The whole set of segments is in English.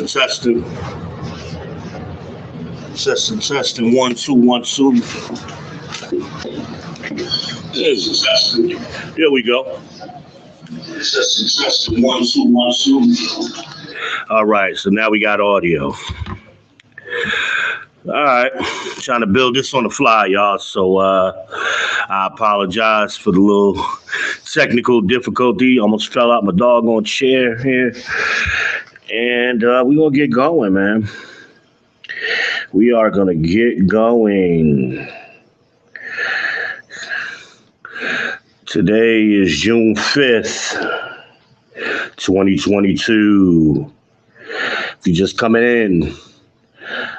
Testing. Testing. 1 2 1 2. There we go. Testing 1 2 1 2. All right, so now we got audio. All right, trying to build this on the fly, y'all. So I apologize for the little technical difficulty. Almost fell out my doggone chair here. And we're going to get going, man. We are going to get going. Today is June 5th, 2022. If you're just coming in,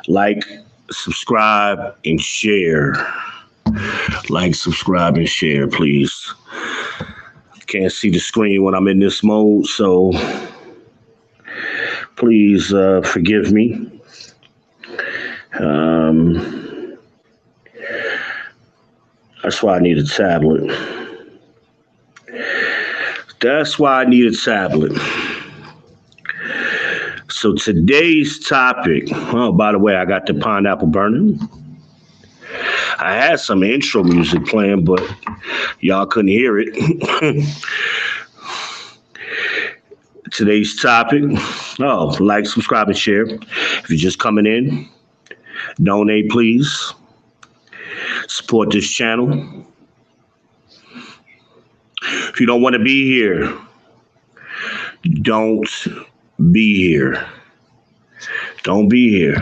like, subscribe, and share. Like, subscribe, and share, please. Can't see the screen when I'm in this mode, so please forgive me. That's why I need a tablet. So today's topic, oh, by the way, I got the pineapple burning. I had some intro music playing, but y'all couldn't hear it. Today's topic, like, subscribe, and share. If you're just coming in, donate, please. Support this channel. If you don't want to be here, don't be here. Don't be here.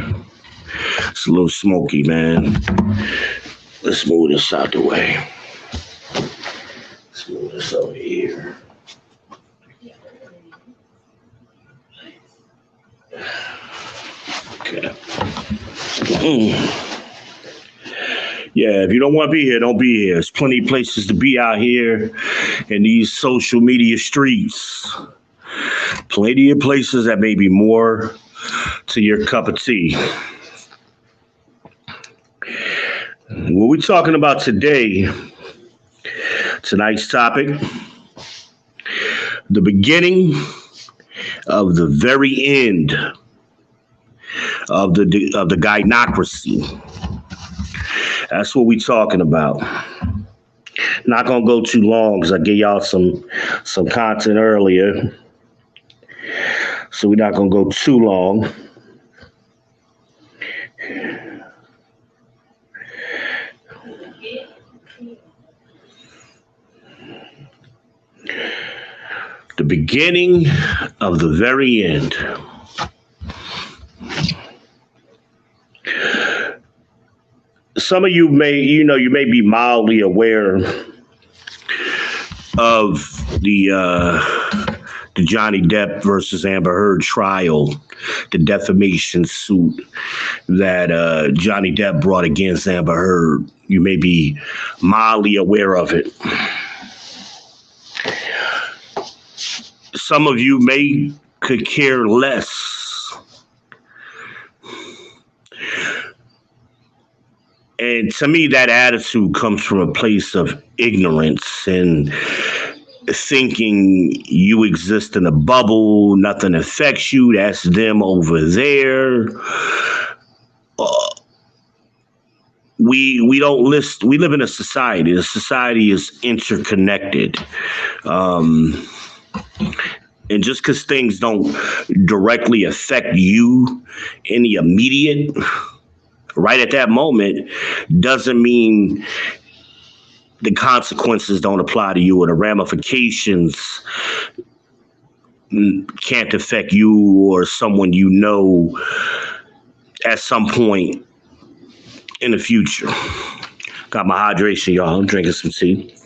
It's a little smoky, man. Let's move this out the way. Let's move this over here. Okay. Yeah, if you don't want to be here, don't be here. There's plenty of places to be out here in these social media streets. Plenty of places that may be more to your cup of tea. What we're talking about today, tonight's topic, the beginning of the very end of the Gynocracy. That's what we're talking about. Not gonna go too long because I gave y'all some content earlier. So we're not gonna go too long. The beginning of the very end. Some of you may be mildly aware of the Johnny Depp versus Amber Heard trial, the defamation suit that Johnny Depp brought against Amber Heard. You may be mildly aware of it. Some of you could care less. And to me, that attitude comes from a place of ignorance and thinking you exist in a bubble, nothing affects you, that's them over there. We don't list. We live in a society. The society is interconnected. And just because things don't directly affect you in the immediate, right at that moment, doesn't mean the consequences don't apply to you or the ramifications can't affect you or someone you know at some point in the future. Got my hydration, y'all. I'm drinking some tea.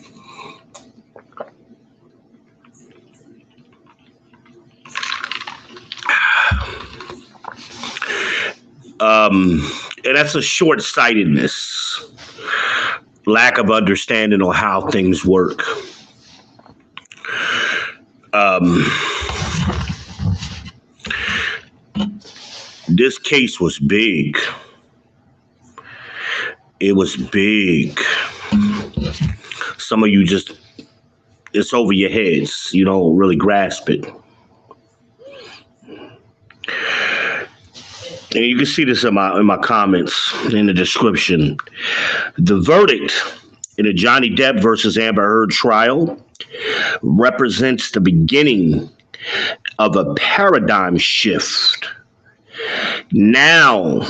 And that's a short-sightedness, lack of understanding on how things work. This case was big. It was big. Some of you it's over your heads. You don't really grasp it. And you can see this in my comments in the description. The verdict in the Johnny Depp versus Amber Heard trial represents the beginning of a paradigm shift. Now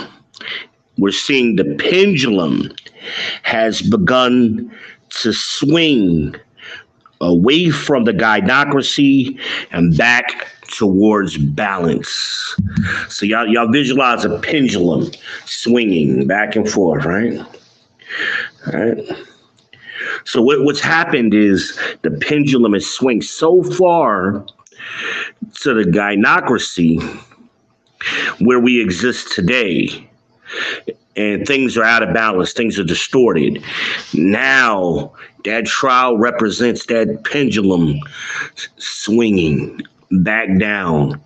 we're seeing the pendulum has begun to swing away from the gynocracy and back towards balance. So y'all visualize a pendulum swinging back and forth, right? All right. So what's happened is the pendulum has swung so far to the gynocracy where we exist today, and things are out of balance, things are distorted. Now that trial represents that pendulum swinging back down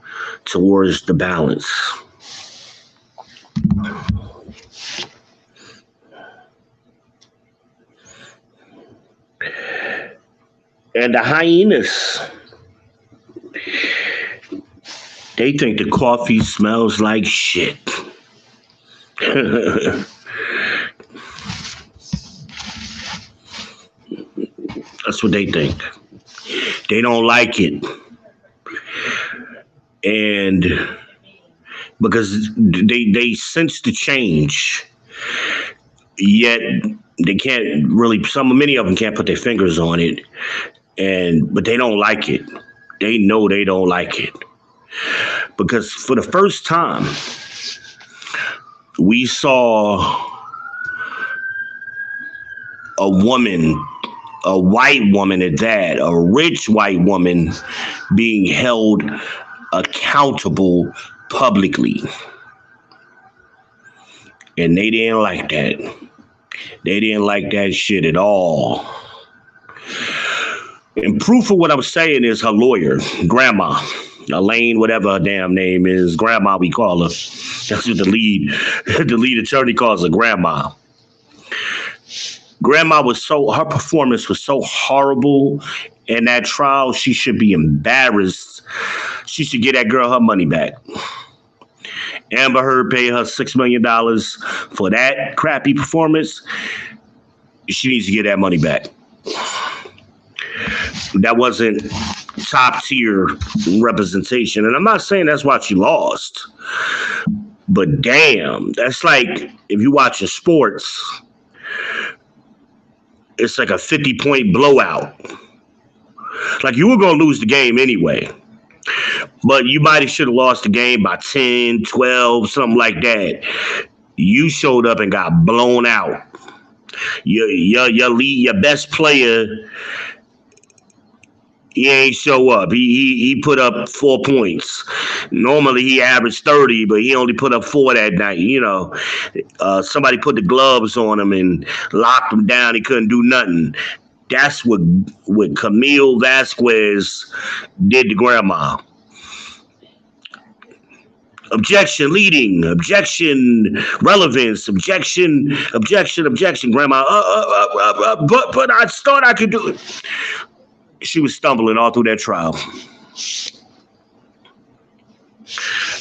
towards the balance. And the hyenas, they think the coffee smells like shit. That's what they think. They don't like it. And because they sense the change, yet they can't really, many of them can't put their fingers on it. But they don't like it. They know they don't like it. Because for the first time, we saw a woman, a white woman at that, a rich white woman being held accountable publicly. And they didn't like that. They didn't like that shit at all. And proof of what I'm saying is her lawyer, Grandma, Elaine, whatever her damn name is, Grandma we call her. That's what the lead attorney calls her, Grandma. Grandma her performance was so horrible in that trial, she should be embarrassed. She should get that girl her money back. Amber Heard paid her $6 million for that crappy performance. She needs to get that money back. That wasn't top tier representation. And I'm not saying that's why she lost. But damn, that's like if you watch sports, it's like a 50-point blowout. Like you were going to lose the game anyway. But you might have should have lost the game by 10, 12, something like that. You showed up and got blown out. Your best player, he ain't show up. He put up 4 points. Normally he averaged 30, but he only put up 4 that night. You know, somebody put the gloves on him and locked him down. He couldn't do nothing. That's what Camille Vasquez did to Grandma. Objection, leading, objection, relevance, objection, Grandma. But I thought I could do it. She was stumbling all through that trial.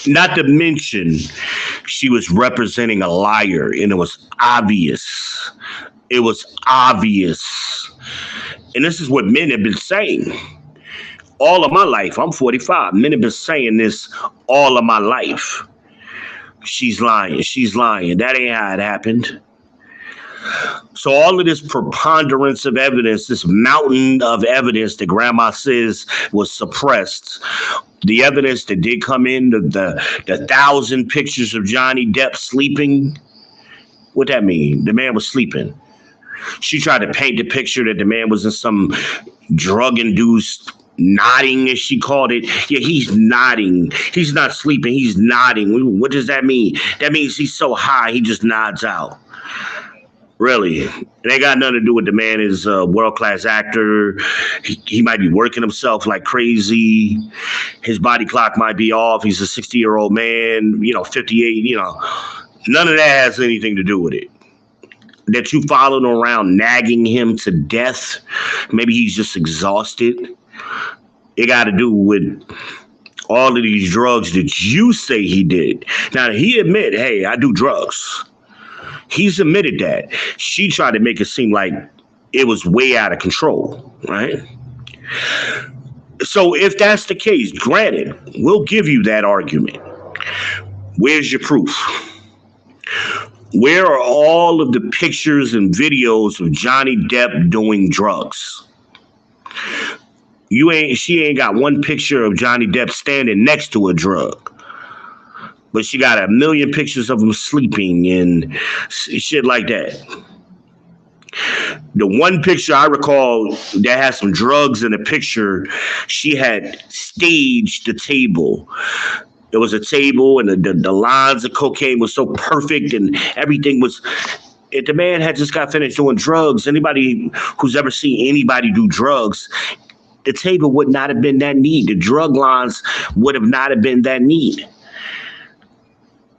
Not to mention, she was representing a liar, and it was obvious. It was obvious. And this is what men have been saying all of my life. I'm 45. Men have been saying this all of my life. She's lying. She's lying. That ain't how it happened. So all of this preponderance of evidence, this mountain of evidence that Grandma says was suppressed, the evidence that did come in, the 1,000 pictures of Johnny Depp sleeping, what that mean? The man was sleeping. She tried to paint the picture that the man was in some drug-induced nodding, as she called it. Yeah, he's nodding. He's not sleeping. He's nodding. What does that mean? That means he's so high, he just nods out. Really. It ain't got nothing to do with the man is a world-class actor. He might be working himself like crazy. His body clock might be off. He's a 60-year-old man, 58, None of that has anything to do with it. That you followed around nagging him to death. Maybe he's just exhausted. It got to do with all of these drugs that you say he did. Now, he admitted, hey, I do drugs. He's admitted that. She tried to make it seem like it was way out of control, right? So if that's the case, granted, we'll give you that argument. Where's your proof? Where are all of the pictures and videos of Johnny Depp doing drugs? She ain't got one picture of Johnny Depp standing next to a drug. But she got a million pictures of him sleeping and shit like that. The one picture I recall that has some drugs in the picture, she had staged the table. There was a table and the lines of cocaine was so perfect and everything was... If the man had just got finished doing drugs, anybody who's ever seen anybody do drugs, the table would not have been that neat. The drug lines would have not have been that neat.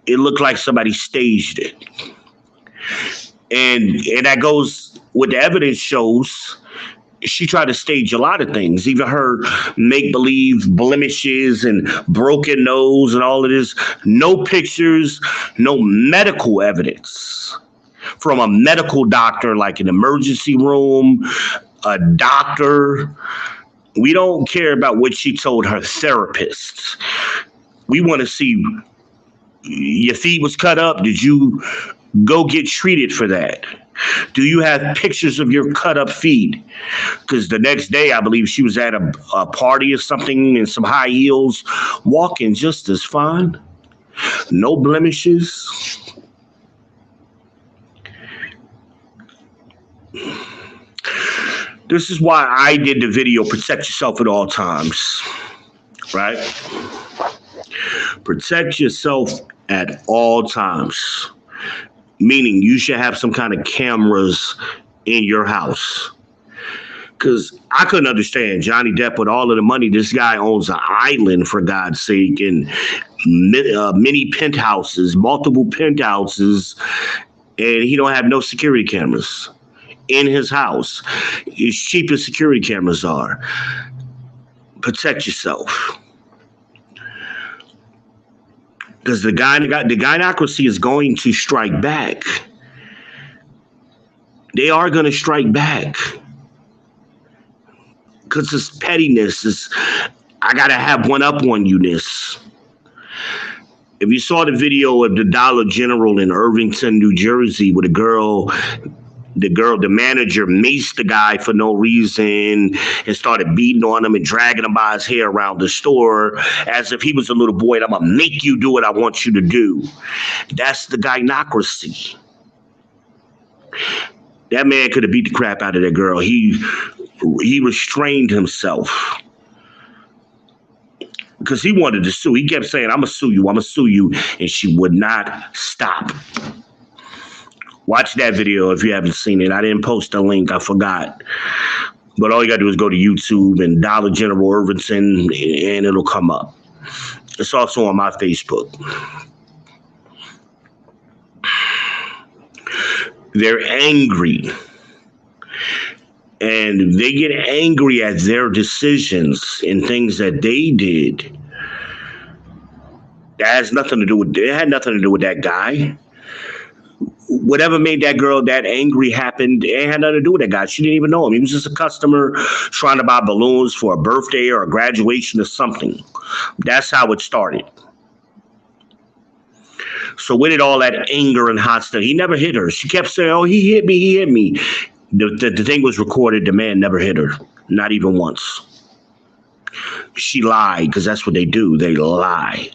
It looked like somebody staged it. And that goes, what the evidence shows, she tried to stage a lot of things, even her make-believe blemishes and broken nose and all of this. No pictures, no medical evidence from a medical doctor, like an emergency room, a doctor. We don't care about what she told her therapist. We want to see, your feet was cut up. Did you go get treated for that? Do you have pictures of your cut up feet? Because the next day, I believe she was at a party or something in some high heels, walking just as fine. No blemishes. This is why I did the video, protect yourself at all times, right? Protect yourself at all times, meaning you should have some kind of cameras in your house. Because I couldn't understand Johnny Depp with all of the money. This guy owns an island, for God's sake, and many penthouses, multiple penthouses, and he don't have no security cameras in his house. As cheap as security cameras are. Protect yourself. Because the gynocracy is going to strike back. They are going to strike back. Because it's pettiness. I got to have one up on you-ness. If you saw the video of the Dollar General in Irvington, New Jersey, with the manager maced the guy for no reason and started beating on him and dragging him by his hair around the store as if he was a little boy and I'm going to make you do what I want you to do. That's the gynocracy. That man could have beat the crap out of that girl. He restrained himself because he wanted to sue. He kept saying, I'm going to sue you. I'm going to sue you. And she would not stop. Watch that video if you haven't seen it. I didn't post a link. I forgot. But all you got to do is go to YouTube and Dollar General Irvington, and it'll come up. It's also on my Facebook. They're angry. And they get angry at their decisions and things that they did. That has nothing to do with, it had nothing to do with that guy. Whatever made that girl that angry happened, it had nothing to do with that guy. She didn't even know him. He was just a customer trying to buy balloons for a birthday or a graduation or something. That's how it started. So where did all that anger and hostility? He never hit her. She kept saying, oh, he hit me, he hit me. The thing was recorded. The man never hit her, not even once. She lied, because that's what they do. They lie.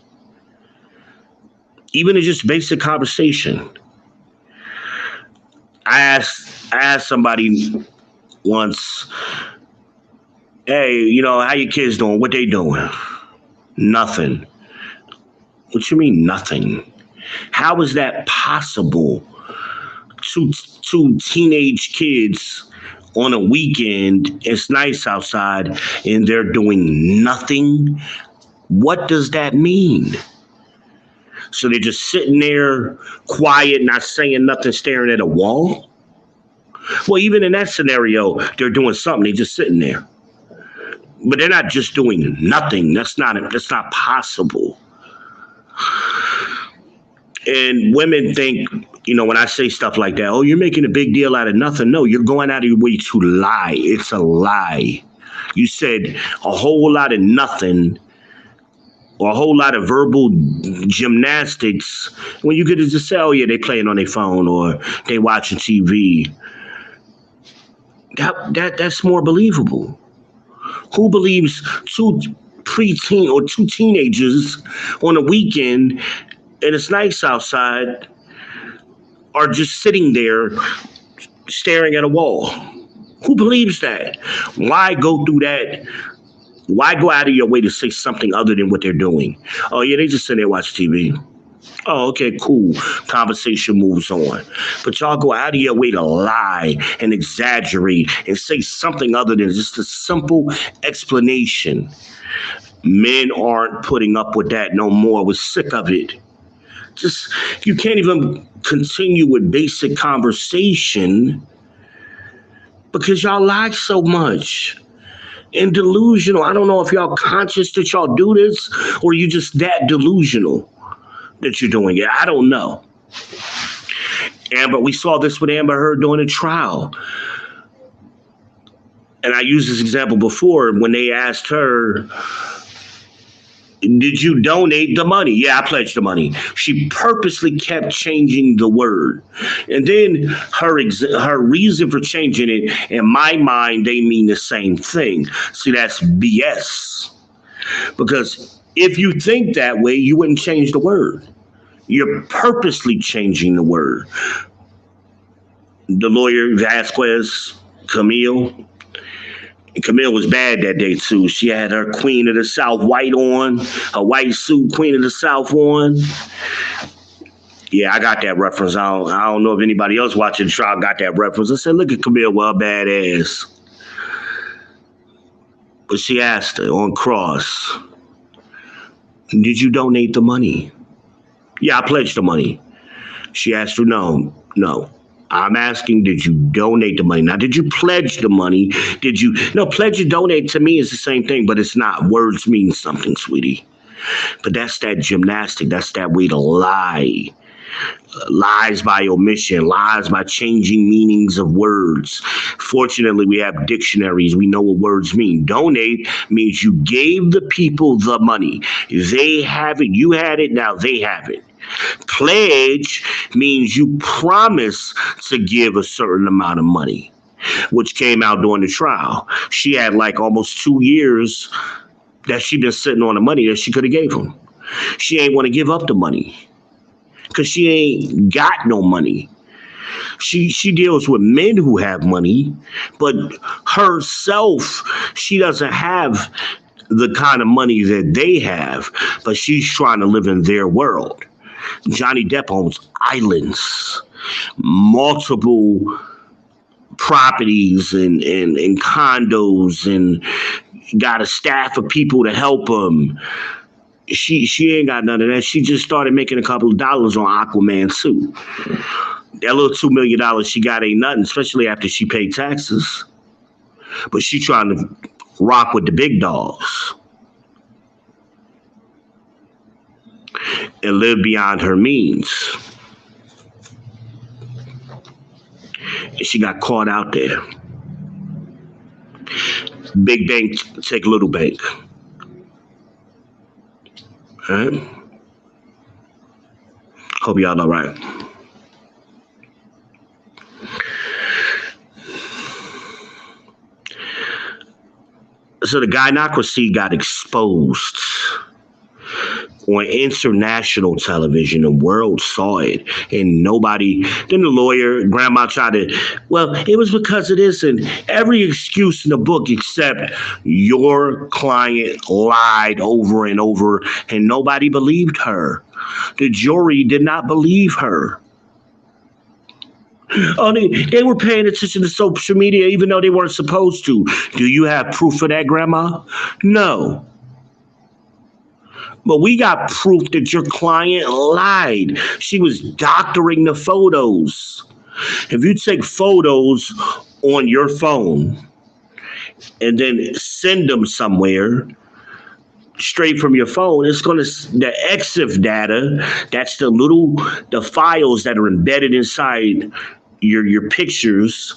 Even in just basic conversation. I asked somebody once, hey, you know, how your kids doing? What they doing? Nothing. What you mean nothing? How is that possible? Two teenage kids on a weekend, it's nice outside, and they're doing nothing? What does that mean? So they're just sitting there quiet, not saying nothing, staring at a wall? Well, even in that scenario, they're doing something. They're just sitting there. But they're not just doing nothing. That's not possible. And women think, when I say stuff like that, oh, you're making a big deal out of nothing. No, you're going out of your way to lie. It's a lie. You said a whole lot of nothing or a whole lot of verbal gymnastics when you could just say, oh, yeah, they playing on their phone or they watching TV. That's more believable. Who believes two preteen or two teenagers on a weekend and it's nice outside are just sitting there staring at a wall? Who believes that? Why go through that? Why go out of your way to say something other than what they're doing? Oh, yeah, they just sit there and watch TV. Oh, okay, cool. Conversation moves on. But y'all go out of your way to lie and exaggerate and say something other than just a simple explanation. Men aren't putting up with that no more. We're sick of it. You can't even continue with basic conversation because y'all lie so much. And delusional. I don't know if y'all conscious that y'all do this or you just that delusional that you're doing it. I don't know. Amber, we saw this with Amber Heard during a trial. And I used this example before when they asked her, did you donate the money? Yeah, I pledged the money. She purposely kept changing the word. And then her reason for changing it, in my mind, they mean the same thing. See, that's BS. Because if you think that way, you wouldn't change the word. You're purposely changing the word. The lawyer, Vasquez, Camille was bad that day, too. She had her Queen of the South white on, a white suit, Queen of the South on. Yeah, I got that reference. I don't know if anybody else watching the trial got that reference. I said, look at Camille, well, badass. But she asked her on cross, did you donate the money? Yeah, I pledged the money. She asked her, no. I'm asking, did you donate the money? Now, did you pledge the money? Pledge and donate to me is the same thing, but it's not. Words mean something, sweetie. But that's that gymnastic. That's that way to lie. Lies by omission, lies by changing meanings of words. Fortunately, we have dictionaries. We know what words mean. Donate means you gave the people the money. They have it. You had it. Now they have it. Pledge means you promise to give a certain amount of money, which came out during the trial. She had like almost 2 years that she been sitting on the money that she could have gave him. She ain't want to give up the money because she ain't got no money. She deals with men who have money, but herself, she doesn't have the kind of money that they have, but she's trying to live in their world. Johnny Depp owns islands, multiple properties and condos, and got a staff of people to help him. She ain't got none of that. She just started making a couple of dollars on Aquaman suit. That little $2 million she got ain't nothing, especially after she paid taxes. But she trying to rock with the big dogs and live beyond her means. And she got caught out there. Big bank take little bank. All right. Hope y'all all right. So the Gynocracy got exposed on international television. The world saw it, and nobody. Then the lawyer, grandma tried to. Well, it was because of this, and every excuse in the book except your client lied over and over, and nobody believed her. The jury did not believe her. Oh, they were paying attention to social media even though they weren't supposed to. Do you have proof of that, Grandma? No. But we got proof that your client lied. She was doctoring the photos. If you take photos on your phone and then send them somewhere straight from your phone. It's going to, the EXIF data, that's the files that are embedded inside your pictures,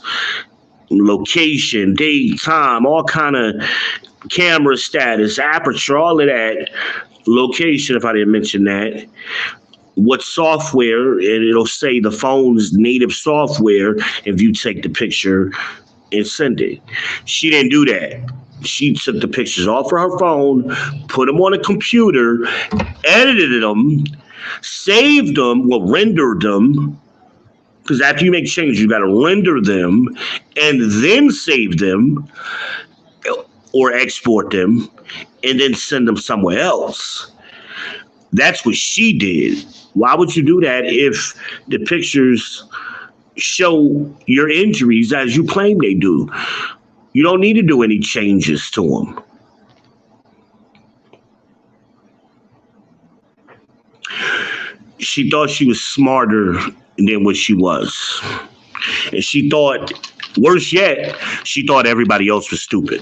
location, date, time, all kind of camera status, aperture, all of that, location, if I didn't mention that, what software, and it'll say the phone's native software if you take the picture and send it. She didn't do that. She took the pictures off of her phone, put them on a computer, edited them, saved them, well, rendered them, because after you make changes, you got to render them and then save them or export them and then send them somewhere else. That's what she did. Why would you do that if the pictures show your injuries as you claim they do? You don't need to do any changes to them. She thought she was smarter than what she was. And she thought, worse yet, she thought everybody else was stupid.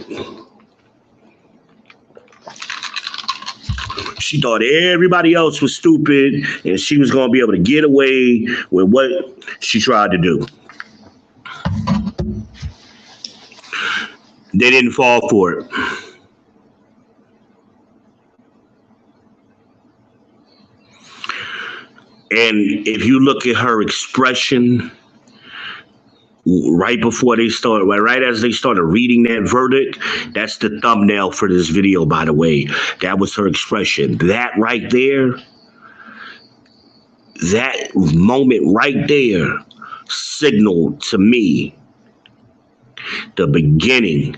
She thought everybody else was stupid and she was going to be able to get away with what she tried to do. They didn't fall for it. And if you look at her expression right before they started, right as they started reading that verdict, that's the thumbnail for this video, by the way. That was her expression. That right there, that moment right there signaled to me the beginning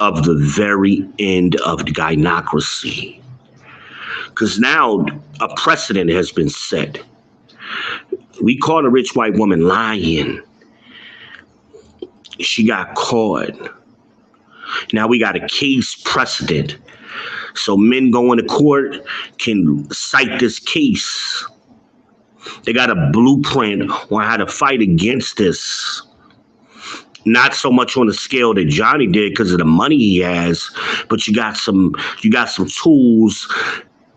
of the very end of the Gynocracy. Because now a precedent has been set. We caught a rich white woman lying. She got caught. Now we got a case precedent. So men going to court can cite this case. They got a blueprint on how to fight against this. Not so much on the scale that Johnny did because of the money he has, but you got some tools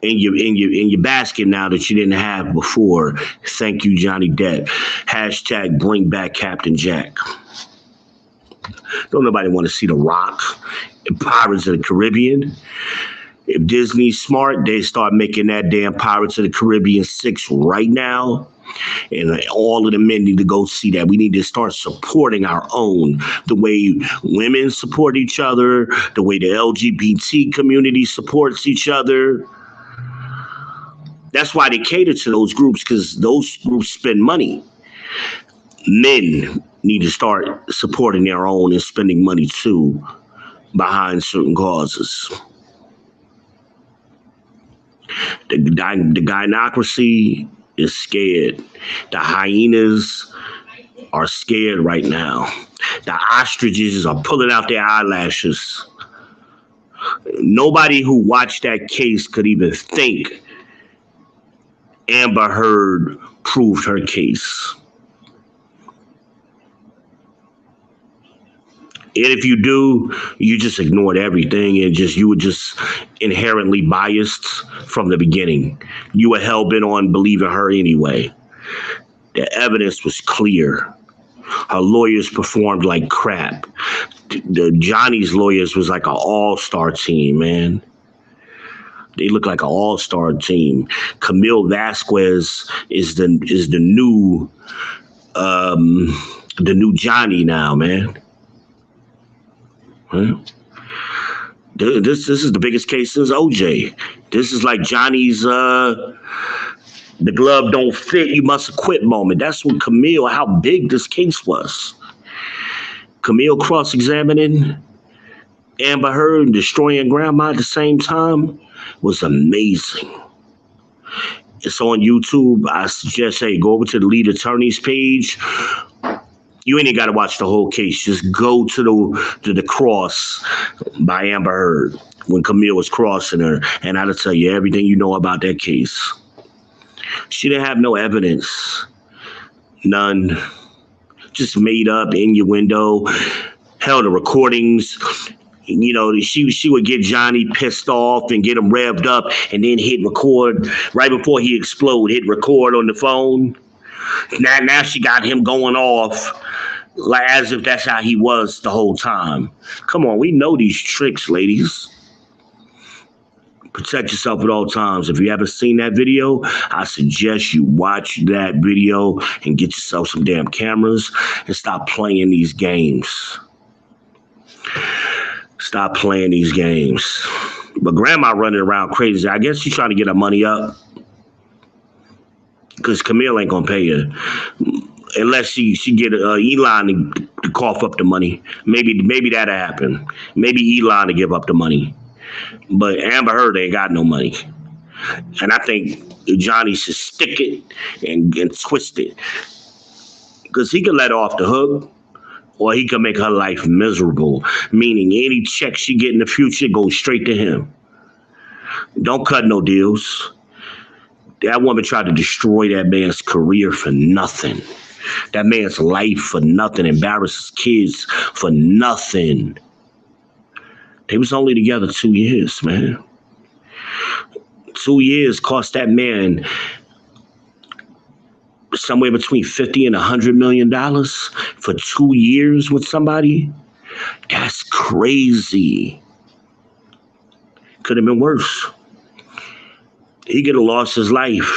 in your basket now that you didn't have before. Thank you, Johnny Depp. Hashtag bring back Captain Jack. Don't nobody want to see The Rock and Pirates of the Caribbean. If Disney's smart, they start making that damn Pirates of the Caribbean 6 right now. And all of the men need to go see that. We need to start supporting our own, the way women support each other, the way the LGBT community supports each other. That's why they cater to those groups, because those groups spend money. Men need to start supporting their own and spending money too behind certain causes. The Gynocracy is scared. The hyenas are scared right now. The ostriches are pulling out their eyelashes. Nobody who watched that case could even think Amber Heard proved her case. And if you do, you just ignored everything and you were just inherently biased from the beginning. You were hell-bent on believing her anyway. The evidence was clear. Her lawyers performed like crap. Johnny's lawyers was like an all-star team, man. They look like an all-star team. Camille Vasquez is the new Johnny now, man. This is the biggest case since OJ. This is like Johnny's the glove don't fit, you must quit moment. That's when Camille, how big this case was. Camille cross-examining Amber Heard and destroying grandma at the same time was amazing. It's on YouTube. I suggest, hey, go over to the lead attorney's page. You ain't even got to watch the whole case. Just go to the cross by Amber Heard when Camille was crossing her, and I'll tell you everything you know about that case. She didn't have no evidence. None. Just made up innuendo. Hell, the recordings You know, she would get Johnny pissed off and get him revved up, and then hit record right before he explode. Hit record on the phone. Now she got him going off like as if that's how he was the whole time. Come on, we know these tricks, ladies. Protect yourself at all times. If you haven't seen that video, I suggest you watch that video and get yourself some damn cameras and stop playing these games. Stop playing these games. But grandma running around crazy. I guess she's trying to get her money up. Because Camille ain't going to pay her. Unless she get Elon to cough up the money. Maybe that'll happen. Maybe Elon to give up the money. But Amber Heard ain't got no money. And I think Johnny should stick it and twist it. Because he can let her off the hook. Or he can make her life miserable. Meaning any check she get in the future goes straight to him. Don't cut no deals. That woman tried to destroy that man's career for nothing. That man's life for nothing. Embarrass his kids for nothing. They was only together 2 years, man. 2 years cost that man somewhere between $50 and $100 million for 2 years with somebody. That's crazy. Could have been worse. He could have lost his life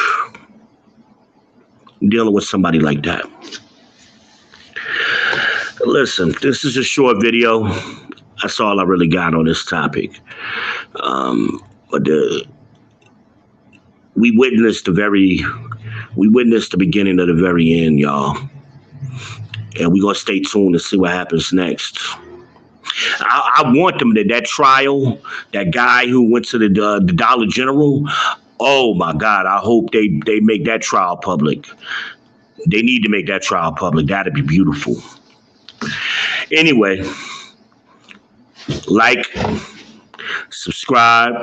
dealing with somebody like that. Listen, this is a short video. That's all I really got on this topic. But we witnessed the beginning of the very end, y'all. And we're going to stay tuned to see what happens next. I want them that trial, that guy who went to the Dollar General. Oh, my God. I hope they make that trial public. They need to make that trial public. That'd be beautiful. Anyway, like, subscribe,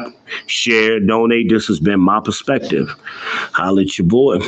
share, donate. This has been my perspective. Holla at your boy.